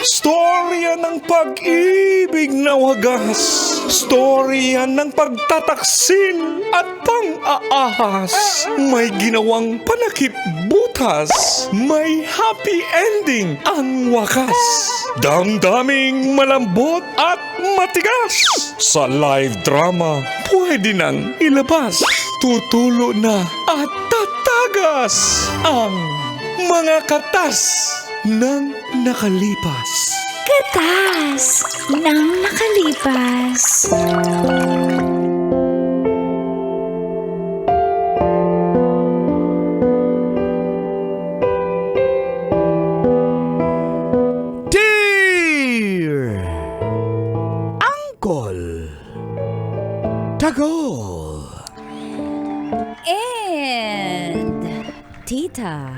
Storya ng pag-ibig na wagas. Storya ng pagtataksil at pang-aahas. May ginawang panakip butas. May happy ending ang wakas. Damdaming malambot at matigas. Sa live drama, pwede nang ilabas. Tutulo na at tatagas ang mga katas ng nakalipas. Katas ng nakalipas. Dear Uncle Tagol And Tita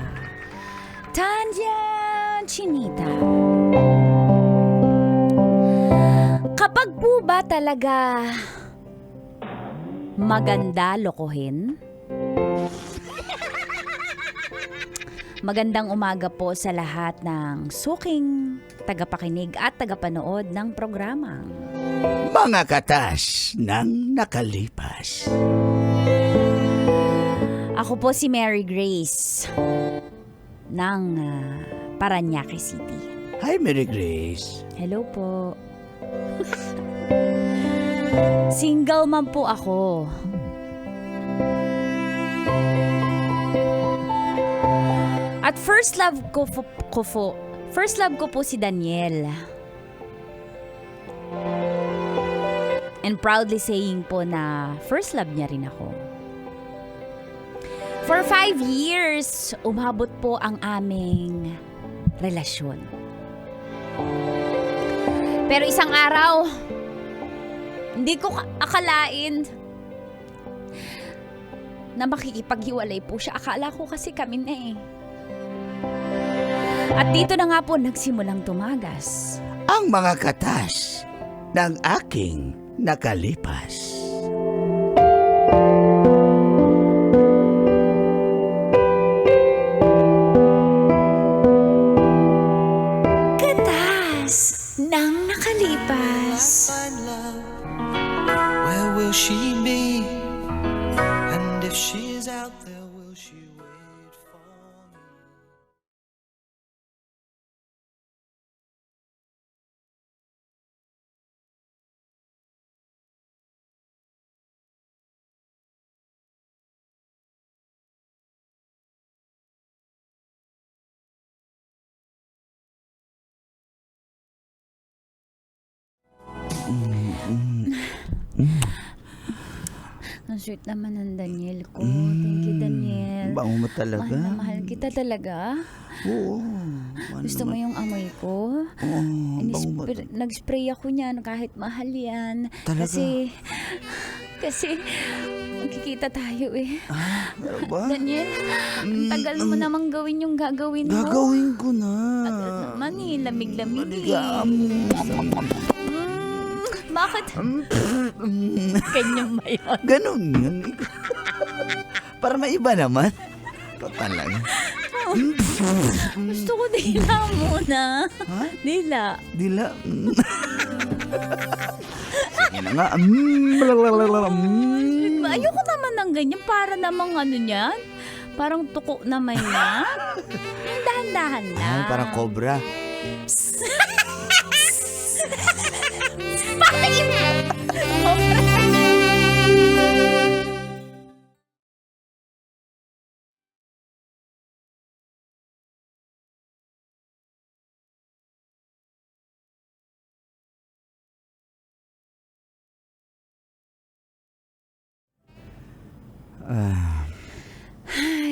Tanya Chinita. Kapag po ba talaga maganda lokohin? Magandang umaga po sa lahat ng suking tagapakinig at tagapanood ng programang Mga Katas ng Nakalipas. Ako po si Mary Grace ng Parañaque City. Hi, Mary Grace. Hello po. Single man po ako. At first love ko po si Daniel. And proudly saying po na first love niya rin ako. For 5 years, umabot po ang aming relasyon. Pero isang araw, hindi ko akalain na makikipaghiwalay po siya. Akala ko kasi kami na eh. At dito na nga po nagsimulang tumagas. Ang mga katas ng aking nakalipas. Katas ng nakalipas. Find love, where will she be? And if she's out there, will she wait for me? Ang sweet naman ng Daniel ko. Thank you, Daniel. Bango mo talaga. Mahal na mahal kita talaga. Oo. Gusto mo yung amoy ko? Bango mo. Nag-spray ako niyan kahit mahal yan. Talaga? Kasi magkikita tayo eh. Meron ba? Daniel, ang tagal mo namang gawin yung gagawin mo. Gagawin ko na. Tagal naman eh, lamig-lamig eh. Maligam. Bakit? Ganyan ba yun? Ganun yun. Para maiba naman. Ito talaga. Gusto ko dila muna. Ha? Dila. Dila. Sige na nga. Ayoko naman ng ganyan. Para namang ano niyan. Parang tuko naman niya. Yung dahan-dahan na. Ay, parang cobra.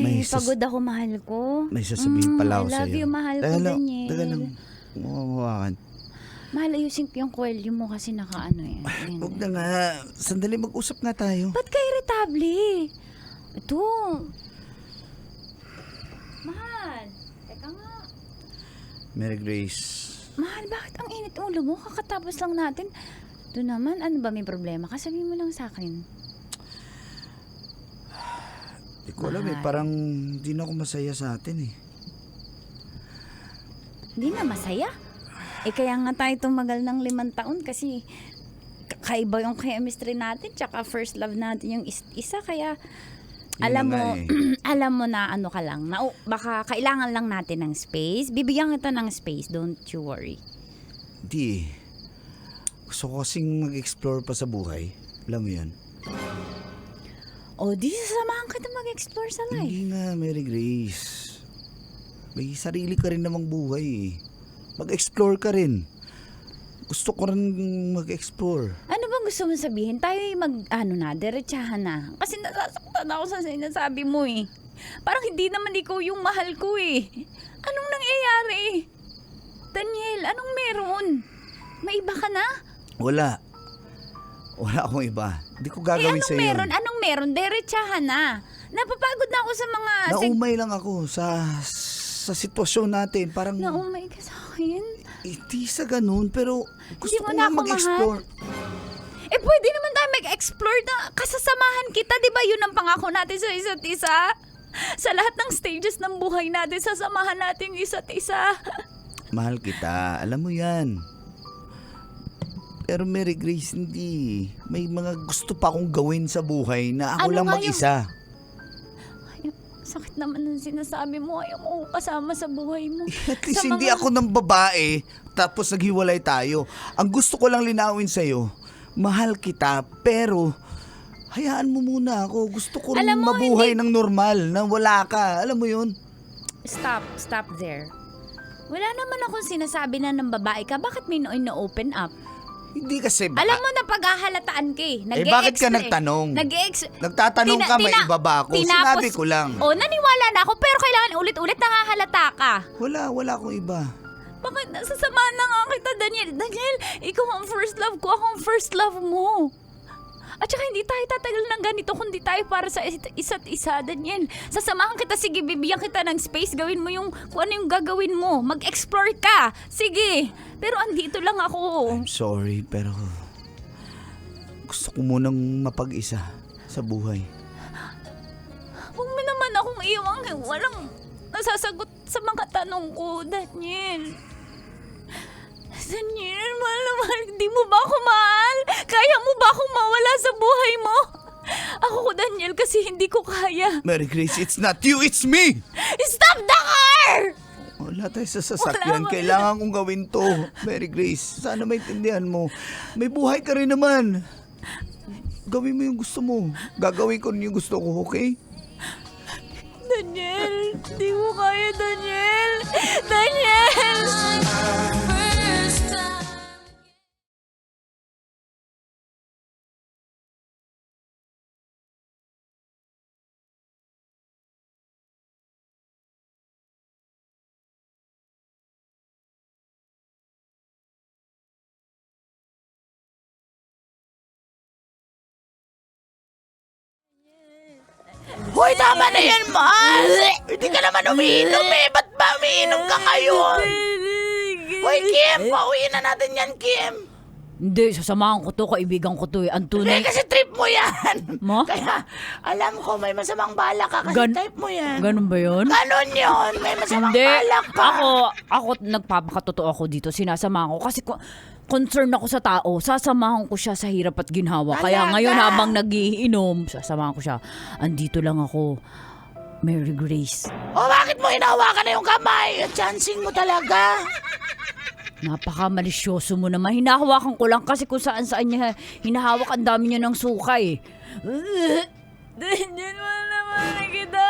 Ay, pagod ako, mahal ko. May sasabihin pala ako I sa'yo. love you, mahal ko, Daniel. Taga lang. Mawawakan. Mahal, ayusin ko yung kwelyo mo kasi nakaano eh. Ayun. Huwag na nga. Sandali, mag-usap nga tayo. Ba't ka irritable? Ito. Mahal, teka nga. Mary Grace. Mahal, bakit ang init ulo mo? Kakatapos lang natin. Ito naman, ano ba may problema? Kasabihin mo lang sa akin. Di ko alam eh, parang di na ako masaya sa atin eh. Hindi na masaya. Kaya nga tayo tumagal ng 5 taon kasi kakaiba yung chemistry natin tsaka first love natin yung isa. Kaya Yun alam na mo, nga eh. alam mo na ano ka lang, na baka kailangan lang natin ng space. Bibigyan kita ng space, don't you worry. Di. Gusto ko kasing mag-explore pa sa buhay. Alam mo yan? O, di sasamahan kita mag-explore sa life. Hindi nga, Mary Grace. May sarili ka rin namang buhay eh. Mag-explore ka rin. Gusto ko rin mag-explore. Ano bang gusto mo sabihin? Tayo diretsahan na. Kasi nasasaktan ako sa sinasabi mo eh. Parang hindi naman ikaw yung mahal ko eh. Anong nangyayari? Daniel, anong meron? May iba ka na? Wala. Wala akong iba. Hindi ko gagawin anong sa'yo. meron? Anong meron? Diretsahan na. Napapagod na ako sa mga... Naumay lang ako sa sitwasyon natin. Parang Naumay ka sa akin? hindi sa ganun, pero gusto Hindi ko mo na nga ako mag-explore. Pwede naman tayo mag-explore na kasasamahan kita. Di ba yun ang pangako natin sa isa't isa? Sa lahat ng stages ng buhay natin, sasamahan natin yung isa't isa. Mahal kita, alam mo yan. Pero Mary Grace, hindi. May mga gusto pa akong gawin sa buhay na ako Ano lang nga mag-isa. Sakit naman ang sinasabi mo. Ayaw mo kasama sa buhay mo. At least Sa hindi ako ng babae, tapos naghiwalay tayo. Ang gusto ko lang linawin sa'yo, mahal kita, pero hayaan mo muna ako. Gusto ko rin Alam mo, mabuhay ng normal, na wala ka. Alam mo yun? Stop there. Wala naman akong sinasabi na ng babae ka. Bakit may nooy na open up? Hindi kasi Alam mo na paghahalataan ka eh. bakit ka nagtanong? Nagtatanong ka, may iba ba ako? Sinabi ko lang. Naniwala na ako pero kailangan ulit-ulit nangahalata ka. Wala akong iba. Bakit nasasamahan na nga kita, Daniel? Daniel, ikaw ang first love ko, ako ang first love mo. At saka hindi tayo tatagal ng ganito kundi tayo para sa isa't isa, Daniel. Sasamahan kita, sige, bibigyan kita ng space. Gawin mo yung kung ano yung gagawin mo. Mag-explore ka. Sige. Pero andito lang ako. I'm sorry, pero gusto ko munang mapag-isa sa buhay. Huwag mo naman akong iwang walang nasasagot sa mga tanong ko, Daniel. Daniel, mahal na mahal. Hindi mo ba ako mahal? Kaya mo ba akong mawala sa buhay mo? Ako ko, Daniel, kasi hindi ko kaya. Mary Grace, it's not you, it's me! Stop the car! Wala tayo sa sasakyan. Wala. Kailangan kong gawin to. Mary Grace, sana maintindihan mo. May buhay ka rin naman. Gawin mo yung gusto mo. Gagawin ko rin yung gusto ko, okay? Daniel, hindi mo kaya, Daniel. Daniel! Hoy, tama na yan, mahal! Hindi ka naman umiinom eh. Ba't ba umiinom ka ngayon? Hoy, Kim! Pauwiin na natin yan, Kim! Hindi, sasamahan ko to, kaibigan ko to eh. Ang tunay. Hindi, kasi trip mo yan! Mo? Kaya, alam ko, may masamang balak ka kasi type mo yan. Ganun ba yun? Ganon yun! May masamang Hindi. balak ka! Ako nagpapakatotoo ako dito. Sinasamahan ko kasi concern ako sa tao. Sasamahan ko siya sa hirap at ginhawa. Kaya Talaga? ngayon habang nagiinom, sasamahan ko siya. Andito lang ako. Mary Grace. O, bakit mo hinahawakan na yung kamay? Chancing mo talaga. Napaka-malisyoso mo naman. Hinahawakan ko lang kasi kung saan niya hinahawak. Ang dami niya ng suka eh. Daniel, mahal naman na kita.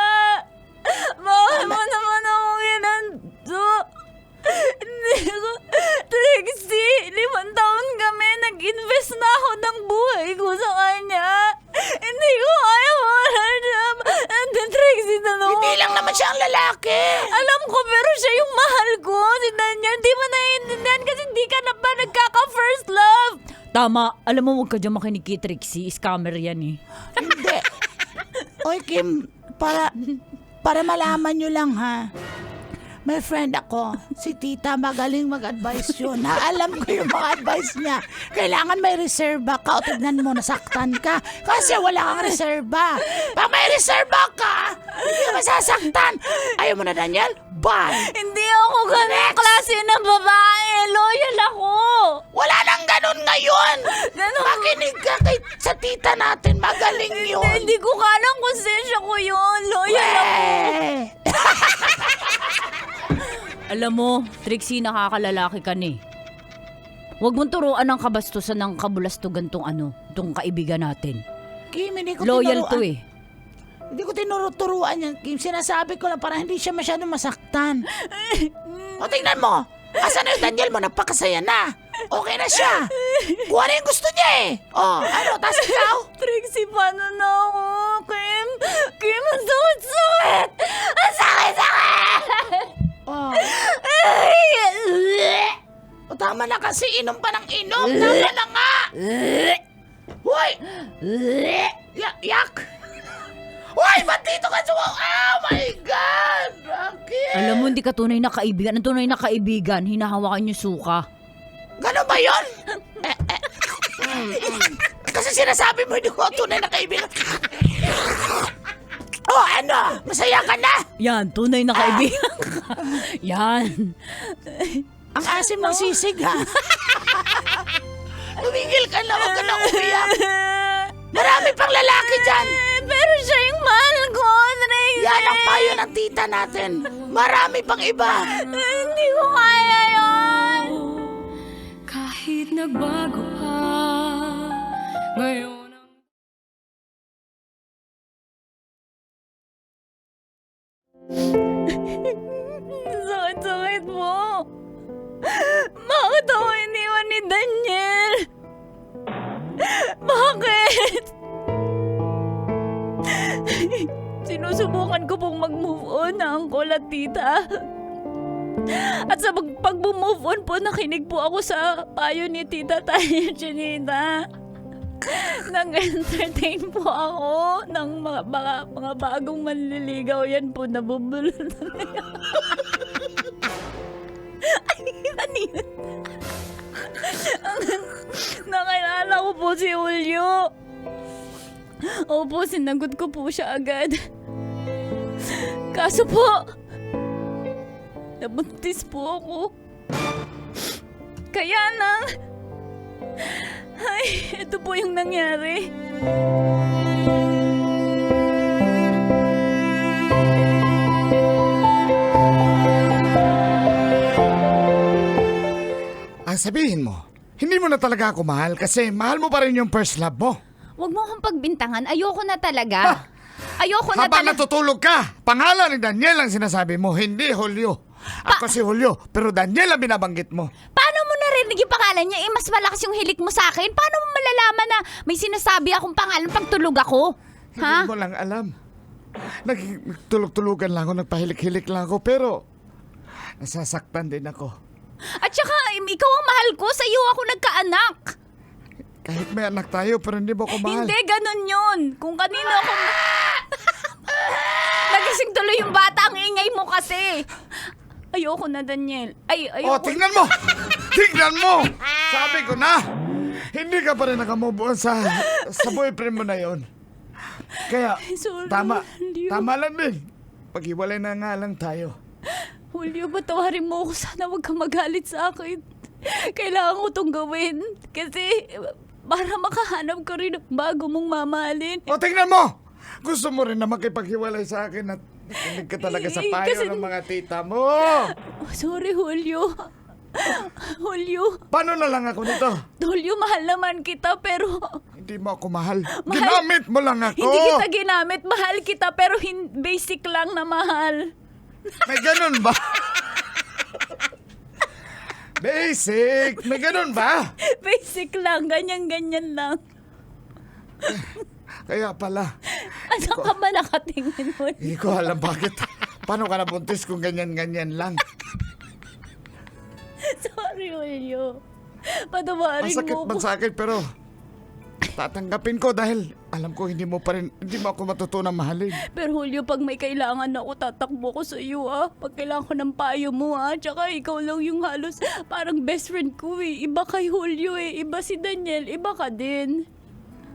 Mahal mo naman ako ginanto. Hindi ko, Trixie, 5 taon kami, nag-invest na ako ng buhay ko sa kanya. Hindi ko kaya wala siya. Trixie, Hindi lang naman siya ang lalaki. alam ko, pero siya yung mahal ko. Si Daniel, di mo naiintindihan kasi hindi ka na pa nagkaka-first love. Tama. Alam mo, huwag ka dyan makinig kay Trixie. Scammer yan eh. Hindi. Oy, Kim, para malaman nyo lang ha. May friend ako, si tita, magaling mag-advise yun. Alam ko yung mga advice niya. Kailangan may reserba ka o tignan mo, nasaktan ka. Kasi wala kang reserba. Pag may reserba ka, hindi ka masasaktan. Ayaw mo na, Daniel? Bye! Hindi ako ganun klase ng babae. Loyal ako. Wala nang ganun ngayon! Ganun. Makinig ka sa tita natin, magaling yun. Hindi ko kalang konsensya ko yun. Loyal ako. Eh. Alam mo, Trixie, nakakalalaki ka ni. Huwag mong turuan ng kabastusan ng kabulastugan tong kaibigan natin. Kim, hindi ko Loyal to tinuruan. eh. Hindi ko tinuruan yan, Kim. Sinasabi ko lang para hindi siya masyadong masaktan. O, tingnan mo. Asan na yung Daniel mo? Napakasaya na. Okay na siya. Kuha na yung gusto niya eh. O, ano, tas ikaw? Trixie, paano na ako? Kim, ang sakit-sakit! Ang sakit-sakit! O, o, tama na kasi. Inom pa ng inom. Tama na nga. Hoy! Yak! Hoy, ba't dito ka sumaw? Oh my God! Bakit? Alam mo, hindi ka tunay na kaibigan. Ang tunay na kaibigan, hinahawakan yung suka. Gano'n ba yun? Kasi sinasabi mo, hindi ko tunay na kaibigan. Oh, ano? Masaya ka na? Yan, tunay na kaibigan ka. Yan. Ang asim ng sisig, ha? Tumigil ka na, huwag ka na umiyak. Marami pang lalaki dyan. Pero siya yung mahal ko, Trixie. Yan ang payo ng tita natin. Marami pang iba. Hindi ko kaya yun. Kahit nagbago pa ngayon ang Sakit-sakit mo. Bakit ako iniwan ni Daniel? Bakit? Sinusubukan ko pong mag-move on na uncle at tita. At sa pag-move on po, nakinig po ako sa payo ni Tita Tanya Chinita. Nag-entertain po ako ng mga bagong manliligaw. Yan po, nabubulol na niya. Ano yun? Nakilala ko po si Julio. Opo, sinagot ko po siya agad. Kaso po, nabuntis po ako. Kaya nang... Ay, ito po yung nangyari. Ang sabihin mo, hindi mo na talaga ako mahal kasi mahal mo pa rin yung first love mo. Huwag mo akong pagbintangan. Ayoko na talaga. Ayoko na Habang talaga. natutulog ka, pangalan ni Daniel ang sinasabi mo, hindi Julio. Ako si Julio, pero Daniel ang binabanggit mo. Paano mo narinig yung pangalan niya? Mas malakas yung hilik mo sa akin. Paano mo malalaman na may sinasabi akong pangalan pag tulog ako? Ha? Hindi mo lang alam. Nagtulog-tulugan lang ako, nagpahilik-hilik lang ako, pero nasasaktan din ako. At saka, ikaw ang mahal ko. Sa iyo ako nagkaanak. Kahit may anak tayo, pero hindi mo ako mahal. Hindi, ganun yun. Kung kanino ako... Nagising tuloy yung bata. Ang ingay mo kasi. Ayoko na, Daniel. Ayoko. Tingnan mo! Tingnan mo! Sabi ko na! Hindi ka pa rin nakamove on sa boyfriend mo na yon. Kaya, Sorry, Julio. tama lang din. Paghiwalay na nga lang tayo. Julio, patawarin mo ako. Sana huwag kang magalit sa akin. Kailangan ko itong gawin. Kasi para makahanap ko rin ng bago mong mamahalin. Tingnan mo! Gusto mo rin na makipaghiwalay sa akin at nakinig ka talaga sa payo Kasi- ng mga tita mo. Sorry, Julio. Julio. Paano na lang ako nito? Julio, mahal naman kita pero... Hindi mo ako mahal. Ginamit mo lang ako. Hindi kita ginamit. Mahal kita pero basic lang na mahal. May ganun ba? Basic! May ganun ba? Basic lang. Ganyan-ganyan lang. Kaya pala, Ano ka ba nakatingin mo? hindi ko alam bakit. Paano ka nabuntis kung ganyan-ganyan lang? Sorry, Julio. Patawarin Masakit mo man ko. sa akin pero tatanggapin ko dahil Alam ko hindi mo ako matutunang mahalin. Pero Julio, pag may kailangan ako, tatakbo ko sa iyo Pag kailangan ko ng payo mo Tsaka ikaw lang yung halos parang best friend ko Iba kay Julio Iba si Daniel, iba ka din.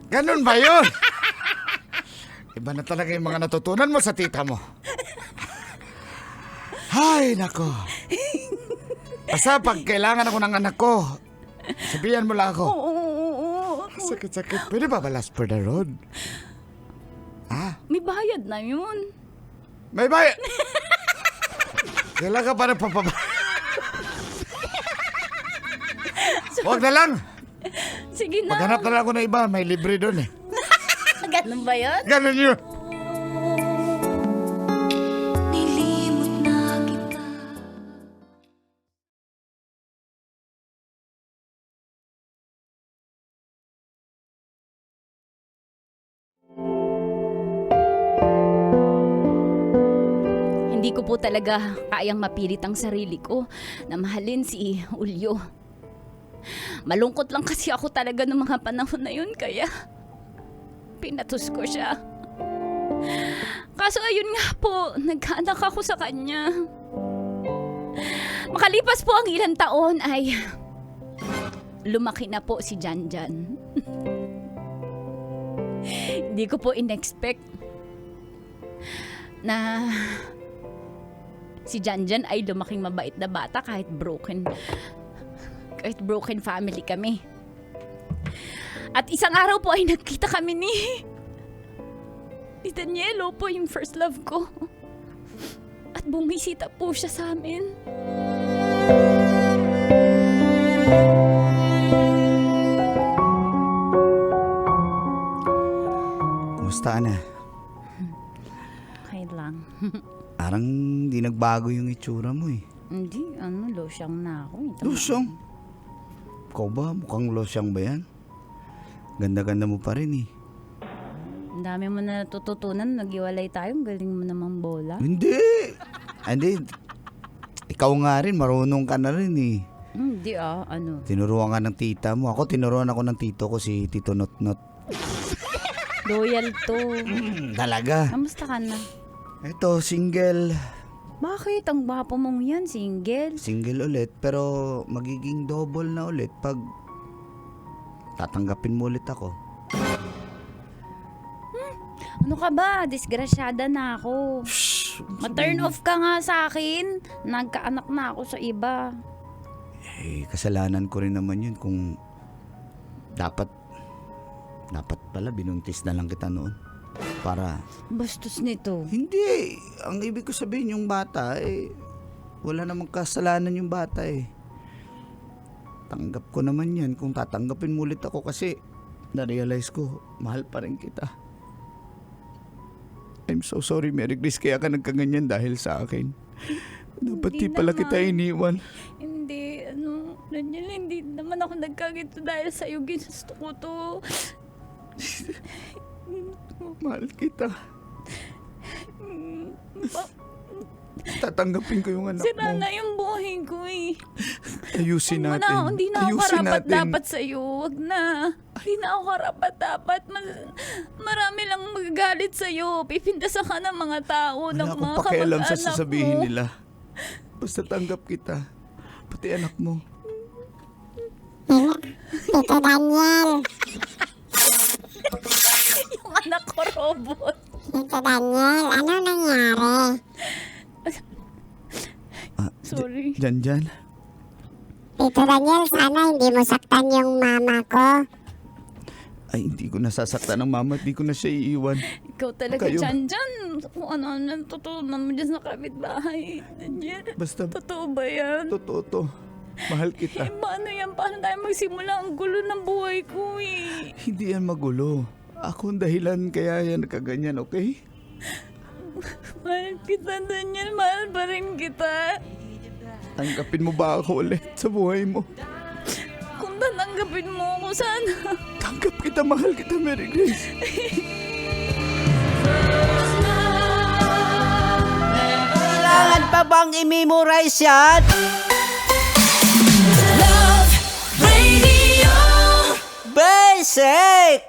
Ganun ba yun? Iba na talaga yung mga natutunan mo sa tita mo. Ay, nako. Basta pag kailangan ako ng anak ko, sabihan mo lang ako. Oo. Sakit-sakit. Pwede ba last for the road? May bayad na yun. May bayad! Kailan ka pa nagpapaba... Huwag na lang! Sige na. Maghanap na lang ako ng iba. May libre doon eh. Ganun ba yun? Ganun yun! Nilimot na kita. Hindi ko po talaga kayang mapilit ang sarili ko na mahalin si Julio. Malungkot lang kasi ako talaga ng mga panahon na yun kaya pinatos ko siya. Kaso ayun nga po, nagkaanak ako sa kanya. Makalipas po ang ilang taon ay lumaki na po si Janjan. Hindi ko po in-expect na si Janjan ay lumaking mabait na bata kahit broken family kami. At isang araw po ay nagkita kami ni Danielo po, yung first love ko. At bumisita po siya sa amin. Kumusta na? Okay lang. Parang di nagbago yung itsura mo eh. Hindi, losyang na ako. Losyang? Ikaw ba? Mukhang losyang ba yan? Ganda-ganda mo pa rin eh. Ang dami mo na natututunan. Nag-iwalay tayo. Ang galing mo naman bola. Hindi! Ikaw nga rin, marunong ka na rin eh. Hindi Tinuruan ka ng tita mo. Ako, tinuruan ako ng tito ko, si Tito Notnot. Loyal to. Talaga. Kamusta ka na? Ito, single. Bakit? Ang gwapo mong yan, single. Single ulit, pero magiging double na ulit pag tatanggapin mo ulit ako. Ano ka ba? Disgrasyada na ako. Ma-turn off ka nga sa akin. Nagkaanak na ako sa iba. Eh, kasalanan ko rin naman yun kung dapat pala binuntis na lang kita noon. Para... Bastos nito. Hindi. Ang ibig ko sabihin yung bata, wala namang kasalanan yung bata eh. Tanggap ko naman yan kung tatanggapin mo ulit ako kasi na-realize ko, mahal pa rin kita. I'm so sorry, Mary Grace, kaya ka nagkaganyan dahil sa akin. Dapat di pala naman. kita iniwan. Hindi, Daniel, hindi naman ako nagkagito dahil sa'yo. Ginusto ko to. Mahal kita. Tatanggapin ko yung anak Sira mo. na yung buhay ko eh. Ayusin natin. Hindi na ako Ayusin karapat natin. dapat sa'yo. Wag na. Hindi na ako karapat dapat. Marami lang magagalit sa'yo. Pipintasan ka ng mga tao, Wala ng akong mga pakialam sa kamag-anak sasabihin mo. nila. Basta tanggap kita. Pati anak mo. Tito Daniel, Yung anak ko, robot. Tito Daniel, ano nangyari? Sorry. Janjan. Tito Daniel, sana hindi mo saktan yung mama ko. Ay, hindi ko nasasaktan ng mama. Hindi ko na siya iiwan. Ikaw talaga Kayo. dyan. Kung ano natutunan mo dyan sa kapitbahay. Daniel, Basta, totoo ba yan? totoo to. Mahal kita. Paano yan? Paano tayo magsimula? Ang gulo ng buhay ko eh. Hindi yan magulo. Ako ang dahilan kaya yan nakaganyan, okay? Mahal kita, Daniel. Mahal pa rin kita. Tanggapin mo ba ako ulit sa buhay mo? Kung tatanggapin mo ako, sana. Tanggap kita, mahal kita, Mary Grace. Kailangan pa bang i-memorize yan? Love Radio. Basic!